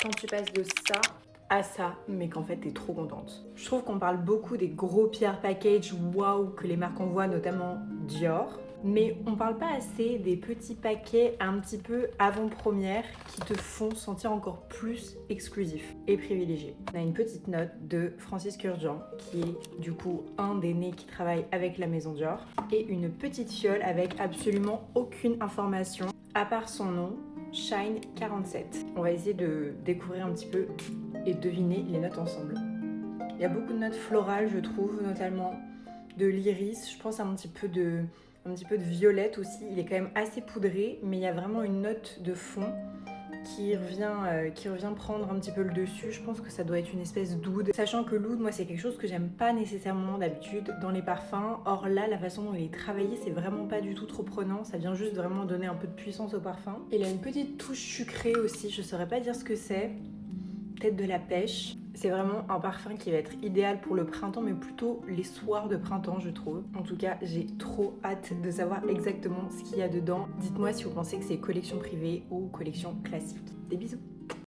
quand tu passes de ça à ça, mais qu'en fait t'es trop contente. Je trouve qu'on parle beaucoup des gros PR package waouh que les marques envoient, notamment Dior, mais on parle pas assez des petits paquets un petit peu avant-première qui te font sentir encore plus exclusif et privilégié. On a une petite note de Francis Kurkdjian, qui est du coup un des nés qui travaille avec la maison Dior, et une petite fiole avec absolument aucune information à part son nom, Shine 47. On va essayer de découvrir un petit peu et deviner les notes ensemble. Il y a beaucoup de notes florales, je trouve, notamment de l'iris. Je pense à un petit peu de violette aussi. Il est quand même assez poudré, mais il y a vraiment une note de fond qui revient prendre un petit peu le dessus. Je pense que ça doit être une espèce d'oud. Sachant que l'oud, moi, c'est quelque chose que j'aime pas nécessairement d'habitude dans les parfums. Or là, la façon dont il est travaillé, c'est vraiment pas du tout trop prenant. Ça vient juste vraiment donner un peu de puissance au parfum. Il a une petite touche sucrée aussi. Je saurais pas dire ce que c'est. Peut-être de la pêche. C'est vraiment un parfum qui va être idéal pour le printemps, mais plutôt les soirs de printemps, je trouve. En tout cas, j'ai trop hâte de savoir exactement ce qu'il y a dedans. Dites-moi si vous pensez que c'est collection privée ou collection classique. Des bisous!